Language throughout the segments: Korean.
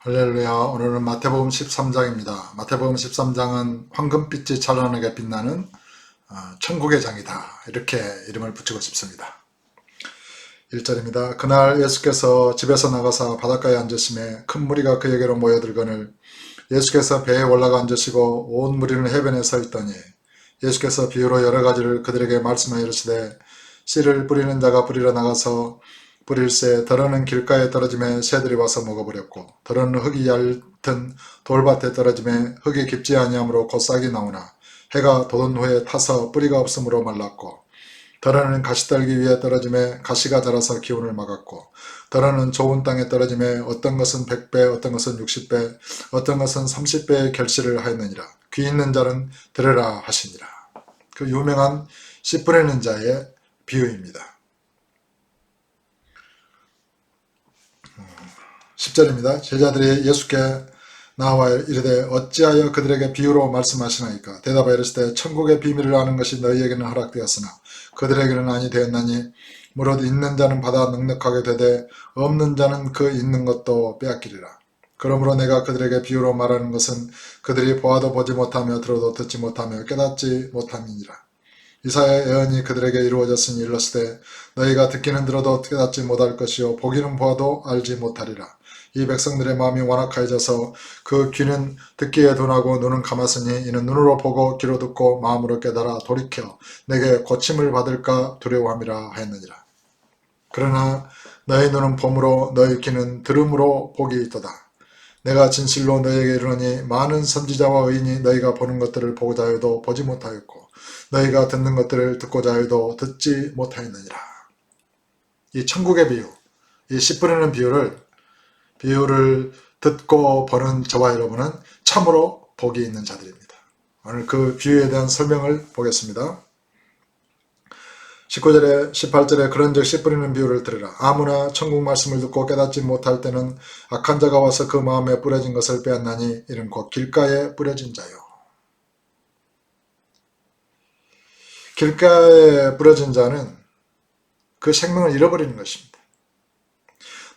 할렐루야. 오늘은 마태복음 13장입니다. 마태복음 13장은 황금빛이 찬란하게 빛나는 천국의 장이다. 이렇게 이름을 붙이고 싶습니다. 1절입니다. 그날 예수께서 집에서 나가사 바닷가에 앉으심에 큰 무리가 그에게로 모여들거늘 예수께서 배에 올라가 앉으시고 온 무리는 해변에 서 있더니 예수께서 비유로 여러 가지를 그들에게 말씀하여 이르시되 씨를 뿌리는 자가 뿌리러 나가서 뿌릴새 더러는 길가에 떨어짐에 새들이 와서 먹어버렸고 더러는 흙이 얇든 돌밭에 떨어짐에 흙이 깊지 아니하므로 곧 싹이 나오나 해가 돋은 후에 타서 뿌리가 없으므로 말랐고 더러는 가시떨기 위에 떨어짐에 가시가 자라서 기운을 막았고 더러는 좋은 땅에 떨어짐에 어떤 것은 100배 어떤 것은 60배 어떤 것은 30배의 결실을 하였느니라. 귀 있는 자는 들으라 하시니라. 그 유명한 씨 뿌리는 자의 비유입니다. 10절입니다. 제자들이 예수께 나와 이르되 어찌하여 그들에게 비유로 말씀하시나이까. 대답하여 이르시되 천국의 비밀을 아는 것이 너희에게는 허락되었으나 그들에게는 아니 되었나니 무릇 있는 자는 받아 넉넉하게 되되 없는 자는 그 있는 것도 빼앗기리라. 그러므로 내가 그들에게 비유로 말하는 것은 그들이 보아도 보지 못하며 들어도 듣지 못하며 깨닫지 못함이니라. 이사야의 예언이 그들에게 이루어졌으니 일렀으되 너희가 듣기는 들어도 깨닫지 못할 것이요 보기는 보아도 알지 못하리라. 이 백성들의 마음이 완악하여져서 그 귀는 듣기에 둔하고 눈은 감았으니 이는 눈으로 보고 귀로 듣고 마음으로 깨달아 돌이켜 내게 고침을 받을까 두려워함이라 하였느니라. 그러나 너희 눈은 봄으로 너희 귀는 들음으로 복이 있도다. 내가 진실로 너희에게 이르노니 많은 선지자와 의인이 너희가 보는 것들을 보고자 해도 보지 못하였고 너희가 듣는 것들을 듣고자 해도 듣지 못하였느니라. 이 천국의 비유, 이 씨 뿌리는 비유를 듣고 보는 저와 여러분은 참으로 복이 있는 자들입니다. 오늘 그 비유에 대한 설명을 보겠습니다. 19절에 18절에 그런즉 씨 뿌리는 비유를 들으라. 아무나 천국 말씀을 듣고 깨닫지 못할 때는 악한 자가 와서 그 마음에 뿌려진 것을 빼앗나니 이는 곧 길가에 뿌려진 자요. 길가에 뿌려진 자는 그 생명을 잃어버리는 것입니다.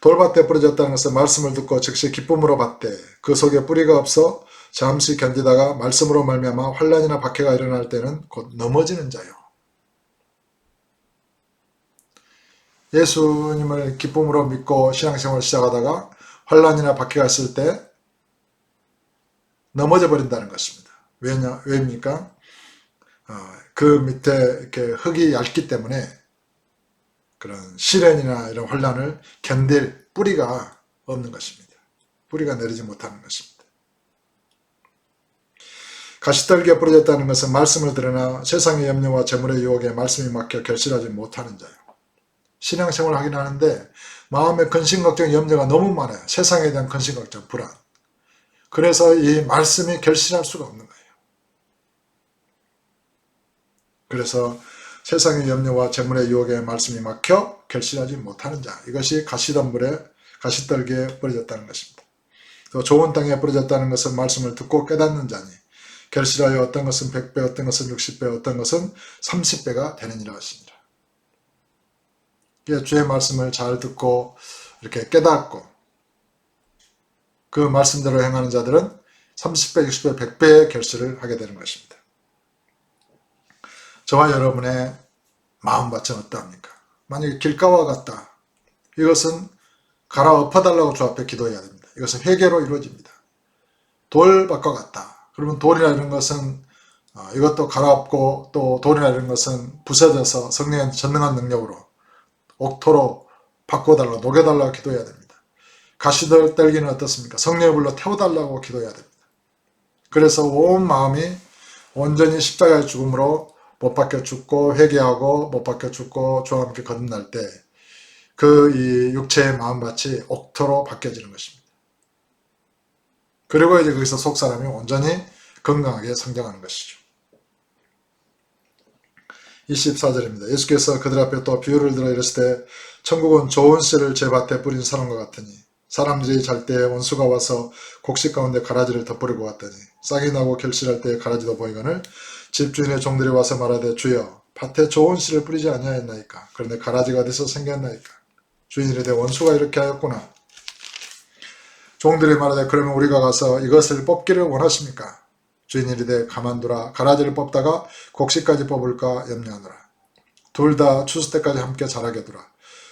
돌밭에 뿌려졌다는 것은 말씀을 듣고 즉시 기쁨으로 받되 그 속에 뿌리가 없어 잠시 견디다가 말씀으로 말미암아 환난이나 박해가 일어날 때는 곧 넘어지는 자요. 예수님을 기쁨으로 믿고 신앙생활을 시작하다가 환난이나 박해가 있을 때 넘어져 버린다는 것입니다. 왜입니까? 그 밑에 이렇게 흙이 얇기 때문에 그런 시련이나 이런 환난을 견딜 뿌리가 없는 것입니다. 뿌리가 내리지 못하는 것입니다. 가시떨기에 뿌려졌다는 것은 말씀을 들으나 세상의 염려와 재물의 유혹에 말씀이 막혀 결실하지 못하는 자요. 신앙생활을 하긴 하는데 마음에 근심, 걱정, 염려가 너무 많아요. 세상에 대한 근심, 걱정, 불안. 그래서 이 말씀이 결실할 수가 없는 거예요. 그래서 세상의 염려와 재물의 유혹에 말씀이 막혀 결실하지 못하는 자. 이것이 가시떨기에 뿌려졌다는 것입니다. 또 좋은 땅에 뿌려졌다는 것은 말씀을 듣고 깨닫는 자니 결실하여 어떤 것은 100배, 어떤 것은 60배, 어떤 것은 30배가 되느니라 하시니라. 주의 말씀을 잘 듣고 이렇게 깨닫고 그 말씀대로 행하는 자들은 30배, 60배, 100배의 결실을 하게 되는 것입니다. 저와 여러분의 마음밭은 어떠합니까? 만약에 길가와 같다. 이것은 갈아엎어달라고 주 앞에 기도해야 됩니다. 이것은 회개로 이루어집니다. 돌밭과 같다. 그러면 돌이나 이런 것은 이것도 갈아엎고 또 돌이나 이런 것은 부서져서 성령의 전능한 능력으로 옥토로 바꿔달라고 녹여달라고 기도해야 됩니다. 가시떨기는 어떻습니까? 성령의 불로 태워달라고 기도해야 됩니다. 그래서 온 마음이 온전히 십자가의 죽음으로 못 박혀 죽고 회개하고 못 박혀 죽고 주와 함께 거듭날 때 그 이 육체의 마음밭이 옥토로 바뀌어지는 것입니다. 그리고 이제 거기서 속 사람이 온전히 건강하게 성장하는 것이죠. 24절입니다. 예수께서 그들 앞에 또 비유를 들어 이르시되 천국은 좋은 씨를 제 밭에 뿌린 사람과 같으니 사람들이 잘 때 원수가 와서 곡식 가운데 가라지를 덧뿌리고 갔더니 싹이 나고 결실할 때 가라지도 보이거늘 집주인의 종들이 와서 말하되 주여 밭에 좋은 씨를 뿌리지 아니하였나이까. 그런데 가라지가 어디서 생겼나이까. 주인이 이르되 원수가 이렇게 하였구나. 종들이 말하되 그러면 우리가 가서 이것을 뽑기를 원하십니까? 주인이 이르되 가만두라. 가라지를 뽑다가 곡식까지 뽑을까 염려하노라. 둘 다 추수 때까지 함께 자라게 두라.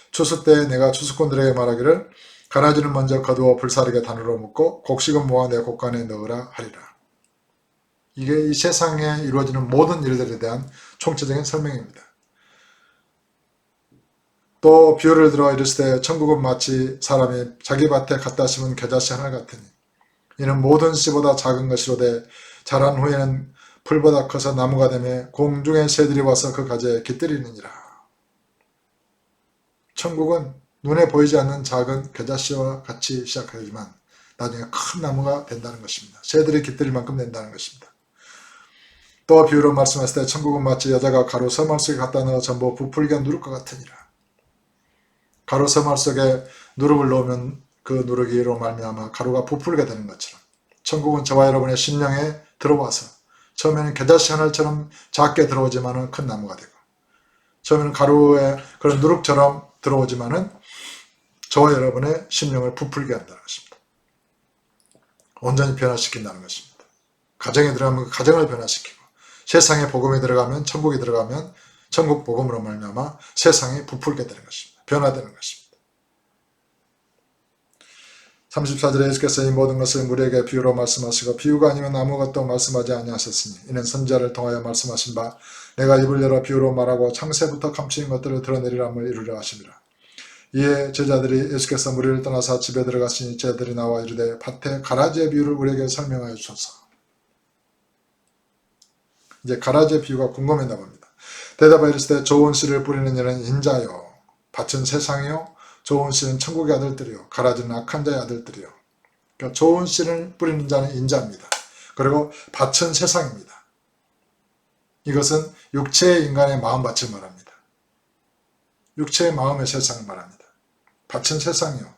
추수 때 내가 추수꾼들에게 말하기를 가라지는 먼저 거두어 불사르게 단으로 묶고 곡식은 모아 내 곡간에 넣으라 하리라. 이게 이 세상에 이루어지는 모든 일들에 대한 총체적인 설명입니다. 또 비유를 들어 이르시되 천국은 마치 사람이 자기 밭에 갖다 심은 겨자씨 하나 같으니 이는 모든 씨보다 작은 것이로되 자란 후에는 풀보다 커서 나무가 되며 공중의 새들이 와서 그 가지에 깃들이느니라. 천국은 눈에 보이지 않는 작은 겨자씨와 같이 시작하지만 나중에 큰 나무가 된다는 것입니다. 새들이 깃들일 만큼 된다는 것입니다. 또 비유로 말씀하실 때 천국은 마치 여자가 가루 서말 속에 갖다 넣어 전부 부풀게 누를 것 같으니라. 가루 서말 속에 누룩을 넣으면 그 누룩이로 말미암아 가루가 부풀게 되는 것처럼 천국은 저와 여러분의 심령에 들어와서 처음에는 겨자씨 하나처럼 작게 들어오지만은 큰 나무가 되고 처음에는 가루의 그런 누룩처럼 들어오지만은 저와 여러분의 심령을 부풀게 한다는 것입니다. 온전히 변화시킨다는 것입니다. 가정에 들어가면 그 가정을 변화시키고 세상에 복음이 들어가면 천국이 들어가면 천국 복음으로 말미암아 세상이 부풀게 되는 것입니다. 변화되는 것입니다. 34절에 예수께서 이 모든 것을 무리에게 비유로 말씀하시고 비유가 아니면 아무것도 말씀하지 아니하셨으니 이는 선지자를 통하여 말씀하신 바 내가 입을 열어 비유로 말하고 창세부터 감추인 것들을 드러내리람을 이루려 하심이라. 이에 제자들이 예수께서 무리를 떠나서 집에 들어가시니 제자들이 나와 이르되 밭에 가라지의 비유를 우리에게 설명하여 주소서. 이제 가라지의 비유가 궁금했나 봅니다. 대답하여 이르시되 좋은 씨를 뿌리는 이는 인자요 밭은 세상이요 좋은 씨는 천국의 아들들이요 가라지는 악한 자의 아들들이요. 그러니까 좋은 씨를 뿌리는 자는 인자입니다. 그리고 밭은 세상입니다. 이것은 육체의 인간의 마음밭을 말합니다. 육체의 마음의 세상을 말합니다. 밭은 세상이요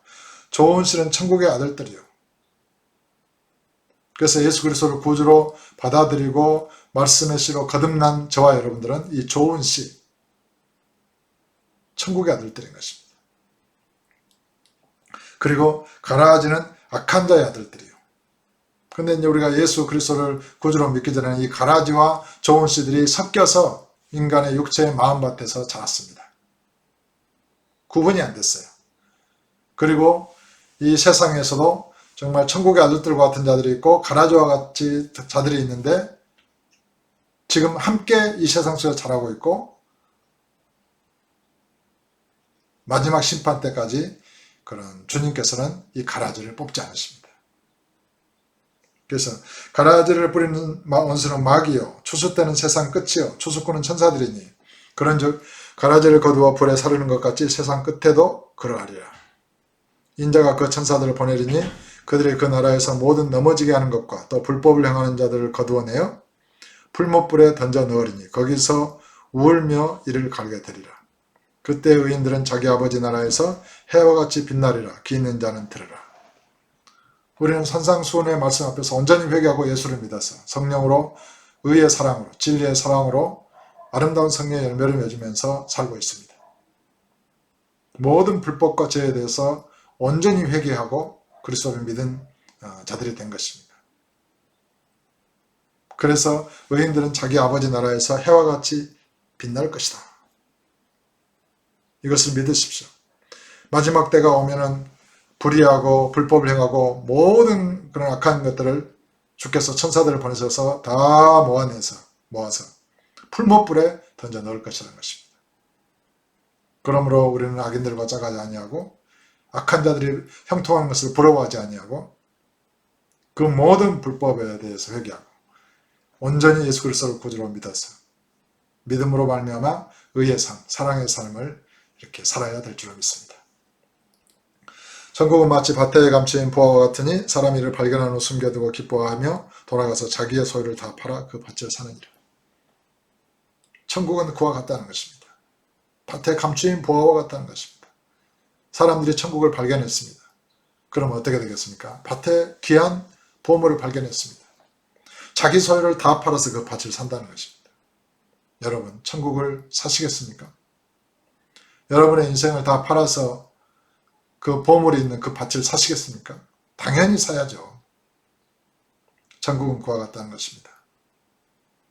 좋은 씨는 천국의 아들들이요. 그래서 예수 그리스도를 구주로 받아들이고 말씀의 씨로 거듭난 저와 여러분들은 이 좋은 씨 천국의 아들들인 것입니다. 그리고 가라지는 악한 자의 아들들이요. 근데 이제 우리가 예수 그리스도를 구주로 믿기 전에는 이 가라지와 좋은 씨들이 섞여서 인간의 육체의 마음밭에서 자랐습니다. 구분이 안 됐어요. 그리고 이 세상에서도 정말 천국의 아들들과 같은 자들이 있고 가라지와 같이 자들이 있는데 지금 함께 이 세상 속에서 자라고 있고 마지막 심판 때까지 그런 주님께서는 이 가라지를 뽑지 않으십니다. 그래서 가라지를 뿌리는 원수는 마귀요 추수 때는 세상 끝이요 추수꾼은 천사들이니 그런즉 가라지를 거두어 불에 사르는 것 같이 세상 끝에도 그러하리라. 인자가 그 천사들을 보내리니 그들이 그 나라에서 모든 넘어지게 하는 것과 또 불법을 행하는 자들을 거두어내어 풀못불에 던져 넣으리니 거기서 울며 이를 갈게 되리라. 그때 의인들은 자기 아버지 나라에서 해와 같이 빛나리라. 귀 있는 자는 들으라. 우리는 산상수훈의 말씀 앞에서 온전히 회개하고 예수를 믿어서 성령으로 의의 사랑으로 진리의 사랑으로 아름다운 성령의 열매를 맺으면서 살고 있습니다. 모든 불법과 죄에 대해서 온전히 회개하고 그리스도를 믿은 자들이 된 것입니다. 그래서 의인들은 자기 아버지 나라에서 해와 같이 빛날 것이다. 이것을 믿으십시오. 마지막 때가 오면은 불의하고 불법을 행하고 모든 그런 악한 것들을 주께서 천사들을 보내셔서 다 모아서 풀못불에 던져 넣을 것이라는 것입니다. 그러므로 우리는 악인들과 짝하지 아니하고 악한 자들이 형통하는 것을 부러워하지 아니하고 그 모든 불법에 대해서 회개하고 온전히 예수 그리스도를 구주로 믿어서 믿음으로 말미암아 의의 삶, 사랑의 삶을 이렇게 살아야 될 줄로 믿습니다. 천국은 마치 밭에 감추인 보화와 같으니 사람이 이를 발견한 후 숨겨두고 기뻐하며 돌아가서 자기의 소유를 다 팔아 그 밭을 사느니라. 천국은 그와 같다는 것입니다. 밭에 감추인 보화와 같다는 것입니다. 사람들이 천국을 발견했습니다. 그러면 어떻게 되겠습니까? 밭에 귀한 보물을 발견했습니다. 자기 소유를 다 팔아서 그 밭을 산다는 것입니다. 여러분, 천국을 사시겠습니까? 여러분의 인생을 다 팔아서 그 보물이 있는 그 밭을 사시겠습니까? 다 당연히 사야죠. 천국은 그와 같다는 것입니다.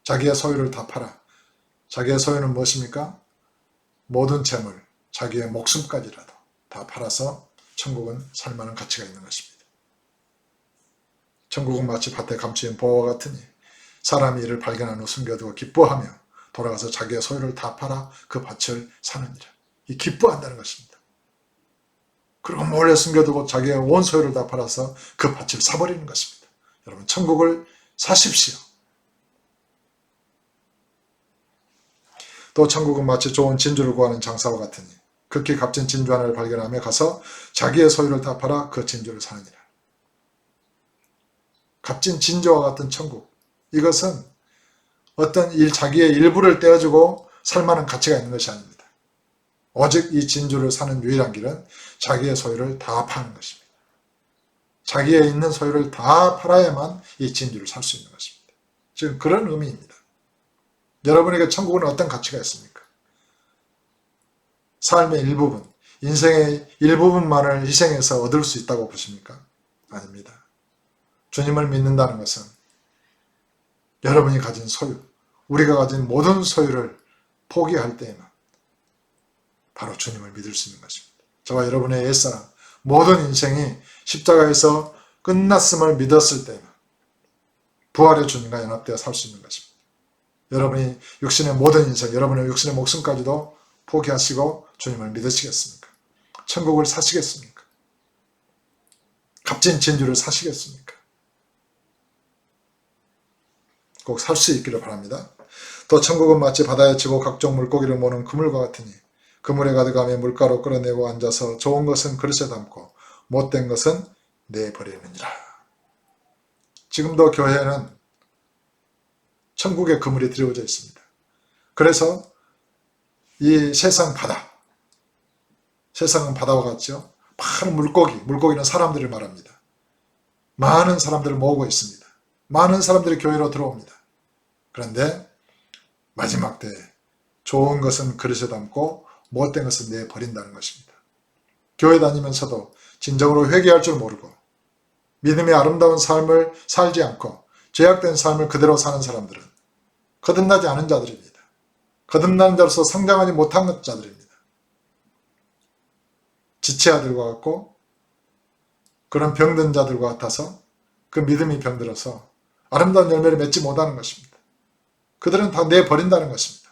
자기의 소유를 다 팔아. 자기의 소유는 무엇입니까? 모든 재물, 자기의 목숨까지라도 다 팔아서 천국은 살만한 가치가 있는 것입니다. 천국은 마치 밭에 감추인 보화와 같으니 사람이 이를 발견한 후 숨겨두고 기뻐하며 돌아가서 자기의 소유를 다 팔아 그 밭을 사느니라. 이 기뻐한다는 것입니다. 그리고 몰래 숨겨두고 자기의 온 소유를 다 팔아서 그 밭을 사버리는 것입니다. 여러분, 천국을 사십시오. 또 천국은 마치 좋은 진주를 구하는 장사와 같으니 극히 값진 진주 하나를 발견하며 가서 자기의 소유를 다 팔아 그 진주를 사느니라. 값진 진주와 같은 천국, 이것은 어떤 자기의 일부를 떼어주고 살만한 가치가 있는 것이 아닙니다. 오직 이 진주를 사는 유일한 길은 자기의 소유를 다 파는 것입니다. 자기의 있는 소유를 다 팔아야만 이 진주를 살 수 있는 것입니다. 지금 그런 의미입니다. 여러분에게 천국은 어떤 가치가 있습니까? 삶의 일부분, 인생의 일부분만을 희생해서 얻을 수 있다고 보십니까? 아닙니다. 주님을 믿는다는 것은 여러분이 가진 소유, 우리가 가진 모든 소유를 포기할 때에만 바로 주님을 믿을 수 있는 것입니다. 저와 여러분의 옛사랑, 모든 인생이 십자가에서 끝났음을 믿었을 때에만 부활의 주님과 연합되어 살 수 있는 것입니다. 여러분이 육신의 모든 인생, 여러분의 육신의 목숨까지도 포기하시고 주님을 믿으시겠습니까? 천국을 사시겠습니까? 값진 진주를 사시겠습니까? 꼭 살 수 있기를 바랍니다. 또 천국은 마치 바다에 치고 각종 물고기를 모는 그물과 같으니 그물에 가득하며 물가로 끌어내고 앉아서 좋은 것은 그릇에 담고 못된 것은 내버리느니라. 지금도 교회에는 천국의 그물이 드리워져 있습니다. 그래서 이 세상 바다, 세상은 바다와 같죠. 많은 물고기는 사람들을 말합니다. 많은 사람들을 모으고 있습니다. 많은 사람들이 교회로 들어옵니다. 그런데 마지막 때에 좋은 것은 그릇에 담고 못된 것은 내버린다는 것입니다. 교회 다니면서도 진정으로 회개할 줄 모르고 믿음의 아름다운 삶을 살지 않고 죄악된 삶을 그대로 사는 사람들은 거듭나지 않은 자들입니다. 거듭나는 자로서 성장하지 못한 자들입니다. 지체 아들과 같고 그런 병든 자들과 같아서 그 믿음이 병들어서 아름다운 열매를 맺지 못하는 것입니다. 그들은 다 내버린다는 것입니다.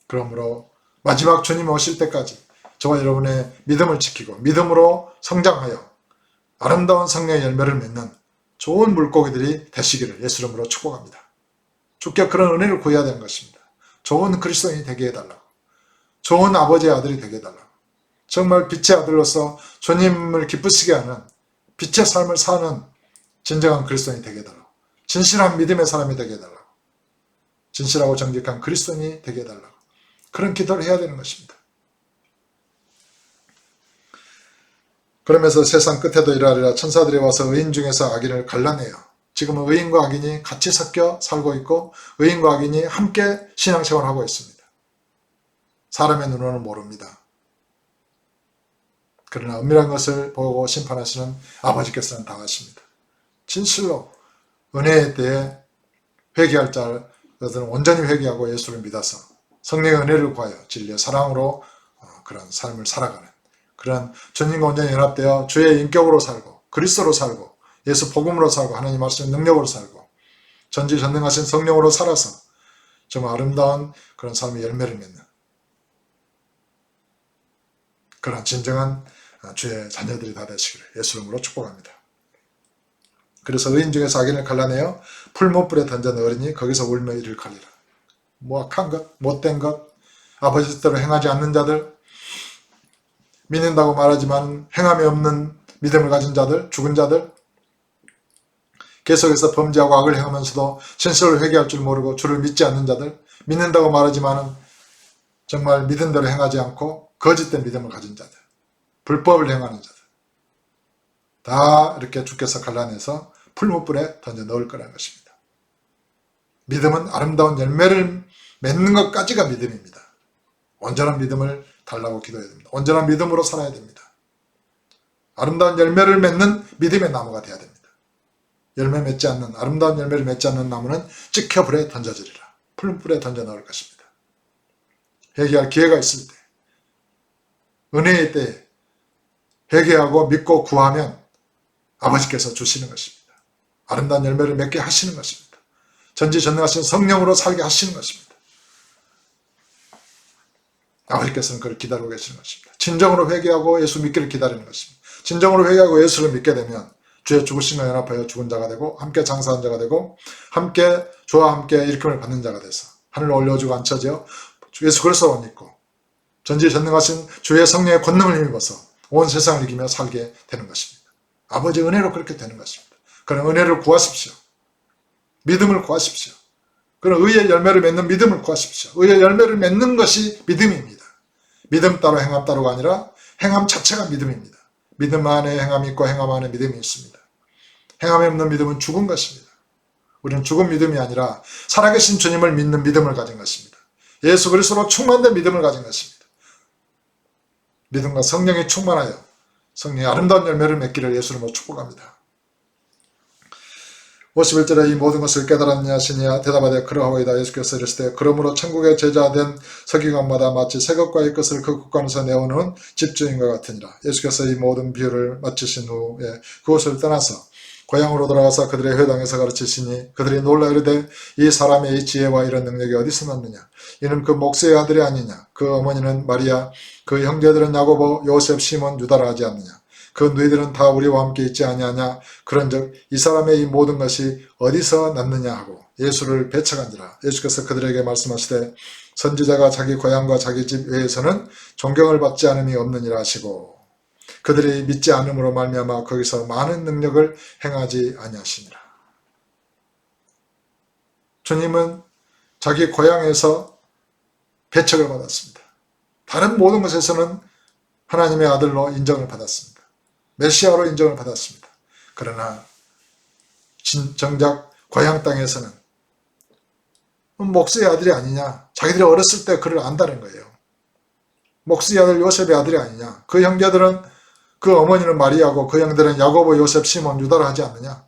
그러므로 마지막 주님 오실 때까지 저와 여러분의 믿음을 지키고 믿음으로 성장하여 아름다운 성령의 열매를 맺는 좋은 물고기들이 되시기를 예수 이름으로 축복합니다. 주께 그런 은혜를 구해야 되는 것입니다. 좋은 그리스도인이 되게 해달라고. 좋은 아버지의 아들이 되게 해달라고. 정말 빛의 아들로서 주님을 기쁘시게 하는 빛의 삶을 사는 진정한 그리스도인이 되게 해달라고. 진실한 믿음의 사람이 되게 해달라고. 진실하고 정직한 그리스도인이 되게 해달라고. 그런 기도를 해야 되는 것입니다. 그러면서 세상 끝에도 이러하리라. 천사들이 와서 의인 중에서 악인을 갈라내요. 지금은 의인과 악인이 같이 섞여 살고 있고 의인과 악인이 함께 신앙생활을 하고 있습니다. 사람의 눈으로는 모릅니다. 그러나 은밀한 것을 보고 심판하시는 아버지께서는 다 아십니다. 진실로 은혜에 대해 회개할 자들은 온전히 회개하고 예수를 믿어서 성령의 은혜를 구하여 진리의 사랑으로 그런 삶을 살아가는 그런 주님과 온전히 연합되어 주의 인격으로 살고 그리스도로 살고 예수 복음으로 살고 하나님 말씀의 능력으로 살고 전지전능하신 성령으로 살아서 정말 아름다운 그런 삶의 열매를 맺는 그런 진정한 주의 자녀들이 다 되시기를 예수 이름으로 축복합니다. 그래서 의인 중에서 악인을 갈라내어 풀무불에 던져 넣으리니 거기서 울며 이를 갈리라. 악한 것, 못된 것, 아버지 뜻대로 행하지 않는 자들, 믿는다고 말하지만 행함이 없는 믿음을 가진 자들, 죽은 자들, 계속해서 범죄하고 악을 행하면서도 진실을 회개할 줄 모르고 주를 믿지 않는 자들, 믿는다고 말하지만 정말 믿은 대로 행하지 않고 거짓된 믿음을 가진 자들, 불법을 행하는 자들 다 이렇게 주께서 갈라내서 풀무불에 던져 넣을 거라는 것입니다. 믿음은 아름다운 열매를 맺는 것까지가 믿음입니다. 온전한 믿음을 달라고 기도해야 됩니다. 온전한 믿음으로 살아야 됩니다. 아름다운 열매를 맺는 믿음의 나무가 되어야 됩니다. 아름다운 열매를 맺지 않는 나무는 찍혀 불에 던져지리라. 풀불에 던져 넣을 것입니다. 회개할 기회가 있을 때, 은혜의 때에 회개하고 믿고 구하면 아버지께서 주시는 것입니다. 아름다운 열매를 맺게 하시는 것입니다. 전지전능하신 성령으로 살게 하시는 것입니다. 아버지께서는 그를 기다리고 계시는 것입니다. 진정으로 회개하고 예수 믿기를 기다리는 것입니다. 진정으로 회개하고 예수를 믿게 되면 주의 죽으심과 연합하여 죽은 자가 되고 함께 장사한 자가 되고 함께 주와 함께 일으킴을 받는 자가 돼서 하늘로 올려주고 앉혀져 예수 그리스도를 믿고 전지전능하신 주의 성령의 권능을 힘입어서 온 세상을 이기며 살게 되는 것입니다. 아버지의 은혜로 그렇게 되는 것입니다. 그런 은혜를 구하십시오. 믿음을 구하십시오. 그런 의의 열매를 맺는 믿음을 구하십시오. 의의 열매를 맺는 것이 믿음입니다. 믿음 따로 행함 따로가 아니라 행함 자체가 믿음입니다. 믿음 안에 행함이 있고 행함 안에 믿음이 있습니다. 행함이 없는 믿음은 죽은 것입니다. 우리는 죽은 믿음이 아니라 살아계신 주님을 믿는 믿음을 가진 것입니다. 예수 그리스도로 충만된 믿음을 가진 것입니다. 믿음과 성령이 충만하여 성령의 아름다운 열매를 맺기를 예수님으로 축복합니다. 51절에 이 모든 것을 깨달았냐 하시니야 대답하되 그러하오이다. 예수께서 이르시되 그러므로 천국의 제자된 서기관마다 마치 새 것과 이 것을 그 국간에서 내오는 집주인과 같으니라. 예수께서 이 모든 비유를 마치신 후에 그곳을 떠나서 고향으로 돌아가서 그들의 회당에서 가르치시니 그들이 놀라 이르되 이 사람의 이 지혜와 이런 능력이 어디서 났느냐. 이는 그 목수의 아들이 아니냐. 그 어머니는 마리아, 그 형제들은 야고보, 요셉, 시몬, 유다라 하지 않느냐. 그 너희들은 다 우리와 함께 있지 아니하냐. 그런즉 이 사람의 이 모든 것이 어디서 났느냐 하고 예수를 배척한지라. 예수께서 그들에게 말씀하시되 선지자가 자기 고향과 자기 집 외에서는 존경을 받지 않음이 없느니라 하시고 그들이 믿지 않음으로 말미암아 거기서 많은 능력을 행하지 아니하시니라. 주님은 자기 고향에서 배척을 받았습니다. 다른 모든 것에서는 하나님의 아들로 인정을 받았습니다. 메시아로 인정을 받았습니다. 그러나 정작 고향 땅에서는 목수의 아들이 아니냐. 자기들이 어렸을 때 그를 안다는 거예요. 목수의 아들 요셉의 아들이 아니냐. 그 형제들은 그 어머니는 마리아고 그 형들은 야고보, 요셉, 시몬, 유다라 하지 않느냐.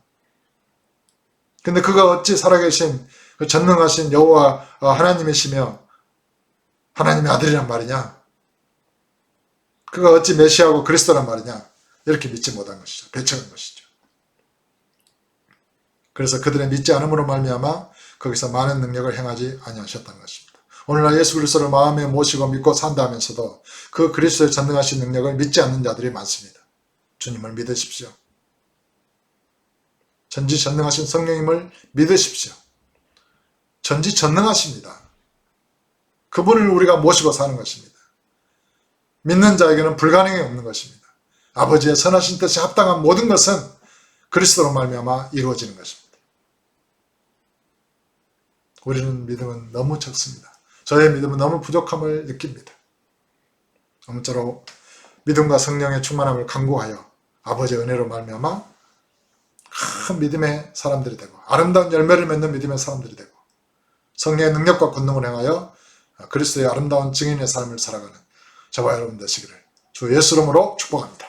근데 그가 어찌 살아계신 그 전능하신 여호와 하나님이시며 하나님의 아들이란 말이냐. 그가 어찌 메시아고 그리스도란 말이냐. 이렇게 믿지 못한 것이죠. 배척한 것이죠. 그래서 그들의 믿지 않음으로 말미암아 거기서 많은 능력을 행하지 아니하셨던 것입니다. 오늘날 예수 그리스도를 마음에 모시고 믿고 산다 하면서도 그 그리스도의 전능하신 능력을 믿지 않는 자들이 많습니다. 주님을 믿으십시오. 전지전능하신 성령님을 믿으십시오. 전지전능하십니다. 그분을 우리가 모시고 사는 것입니다. 믿는 자에게는 불가능이 없는 것입니다. 아버지의 선하신 뜻에 합당한 모든 것은 그리스도로 말미암아 이루어지는 것입니다. 우리는 믿음은 너무 적습니다. 저의 믿음은 너무 부족함을 느낍니다. 아무쪼록 믿음과 성령의 충만함을 간구하여 아버지의 은혜로 말미암아 큰 믿음의 사람들이 되고 아름다운 열매를 맺는 믿음의 사람들이 되고 성령의 능력과 권능을 행하여 그리스도의 아름다운 증인의 삶을 살아가는 저와 여러분 되시기를 주 예수 이름으로 축복합니다.